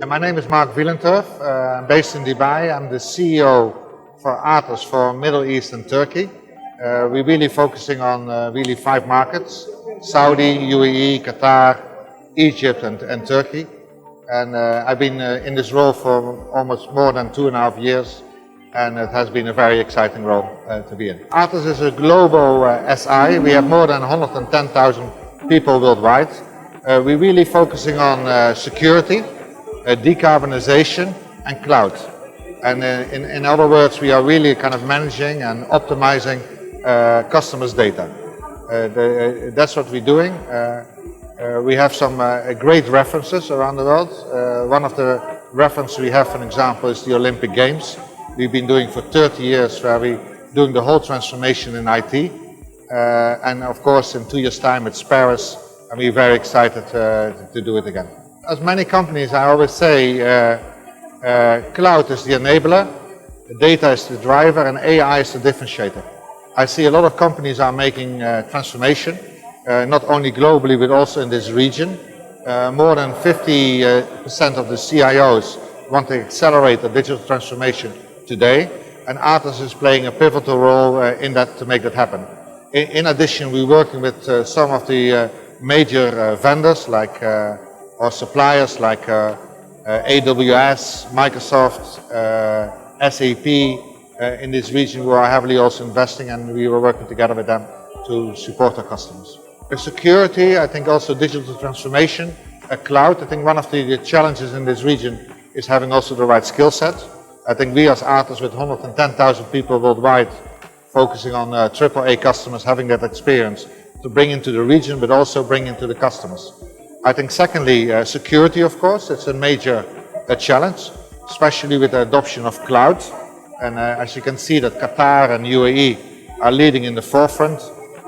My name is Marc Veelenturf. I'm based in Dubai. I'm the CEO for Atos for Middle East and Turkey. We're really focusing on really 5 markets: Saudi, UAE, Qatar, Egypt and Turkey. And I've been in this role for almost more than 2.5 years, and it has been a very exciting role to be in. Atos is a global SI. We have more than 110,000 people worldwide. We're really focusing on security, decarbonization and cloud. And in other words, we are really kind of managing and optimizing customers' data. That's what we're doing. We have some great references around the world. One of the references we have, for example, is the Olympic Games. We've been doing for 30 years, where we're doing the whole transformation in IT. And of course, in 2 years' time, it's Paris, and we're very excited to do it again. As many companies, I always say, cloud is the enabler, data is the driver, and AI is the differentiator. I see a lot of companies are making transformation, not only globally, but also in this region. More than 50% of the CIOs want to accelerate the digital transformation today, and Atos is playing a pivotal role in that to make that happen. In addition, we're working with some of the major vendors, like or suppliers like AWS, Microsoft, SAP in this region, who are heavily also investing, and we were working together with them to support our customers. The security, I think also digital transformation, cloud. I think one of the challenges in this region is having also the right skill set. I think we as Atos, with 110,000 people worldwide, focusing on AAA customers, having that experience to bring into the region, but also bring into the customers. I think secondly, security, of course, it's a major challenge, especially with the adoption of cloud. And as you can see, that Qatar and UAE are leading in the forefront.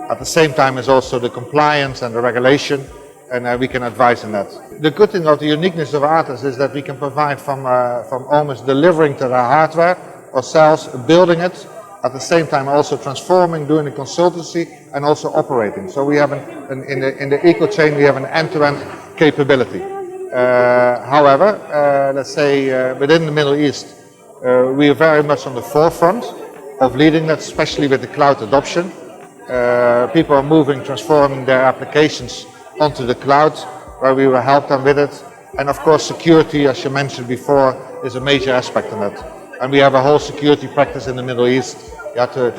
At the same time is also the compliance and the regulation, and we can advise in that. The good thing of the uniqueness of Atos is that we can provide from almost delivering to the hardware ourselves, building it, at the same time also transforming, doing the consultancy, and also operating. So we have in the eco chain, we have an end-to-end capability. However, let's say within the Middle East, we are very much on the forefront of leading that, especially with the cloud adoption. People are moving, transforming their applications onto the cloud, where we will help them with it. And of course, security, as you mentioned before, is a major aspect in that. And we have a whole security practice in the Middle East to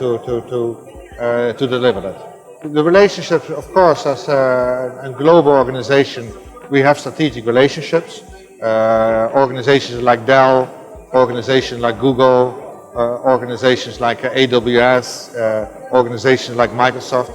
deliver that. The relationships, of course, as a global organization, we have strategic relationships. Organizations like Dell, organizations like Google, organizations like AWS, organizations like Microsoft,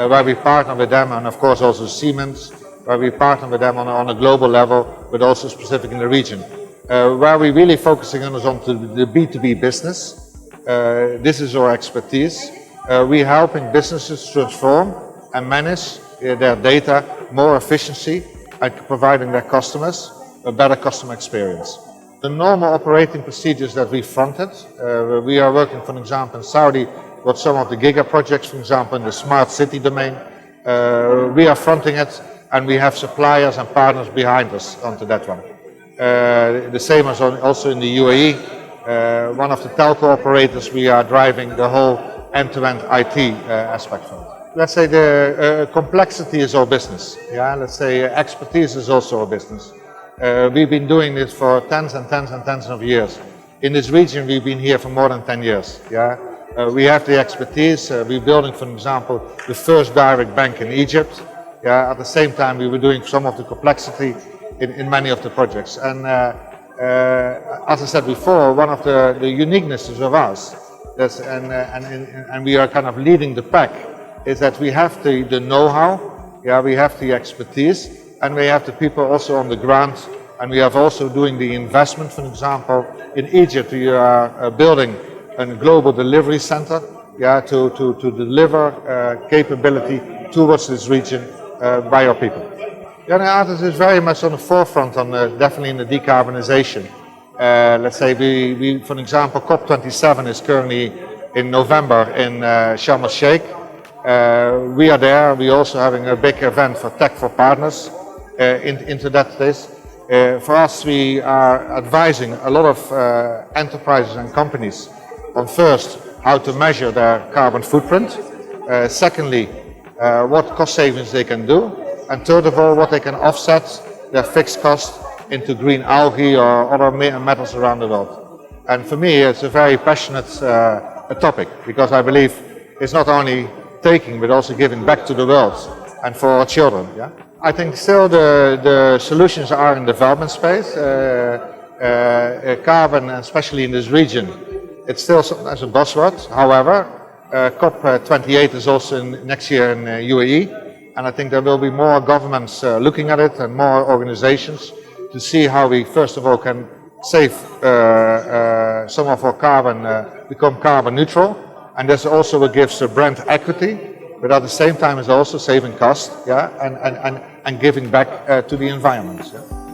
where we partner with them, and of course also Siemens, where we partner with them on a global level, but also specific in the region. Where we're really focusing on is on the B2B business. This is our expertise. We're helping businesses transform and manage their data more efficiency, and providing their customers a better customer experience. The normal operating procedures that we fronted, we are working, for example, in Saudi with some of the giga projects, for example, in the smart city domain. We are fronting it, and we have suppliers and partners behind us onto that one. The same as also in the UAE, one of the telco operators, we are driving the whole end-to-end IT aspect from it. Let's say the complexity is our business. Yeah, let's say expertise is also our business. We've been doing this for tens and tens and tens of years. In this region, we've been here for more than 10 years. Yeah, we have the expertise. We're building, for example, the first direct bank in Egypt. Yeah, at the same time, we were doing some of the complexity in many of the projects. And as I said before, one of the uniquenesses of us, and we are kind of leading the pack, is that we have the know-how, yeah, we have the expertise, and we have the people also on the ground, and we have also doing the investment. For example, in Egypt, we are building a global delivery center, yeah, to deliver capability towards this region by our people. Yeah, Atos is very much on the forefront on definitely in the decarbonization. Let's say we, for example, COP27 is currently in November in Sharm el-Sheikh. We are there. We're also having a big event for Tech for Partners into that space. For us, we are advising a lot of enterprises and companies on first, how to measure their carbon footprint. Secondly, what cost savings they can do. And third of all, what they can offset their fixed cost into green algae or other metals around the world. And for me, it's a very passionate topic, because I believe it's not only taking, but also giving back to the world and for our children. Yeah? I think still the solutions are in development space. Carbon, especially in this region, it's still as a buzzword. However, COP28 is also next year in UAE, and I think there will be more governments looking at it and more organizations to see how we first of all can save some of our carbon, become carbon neutral, and this also gives brand equity, but at the same time is also saving cost, yeah, and giving back to the environment. Yeah.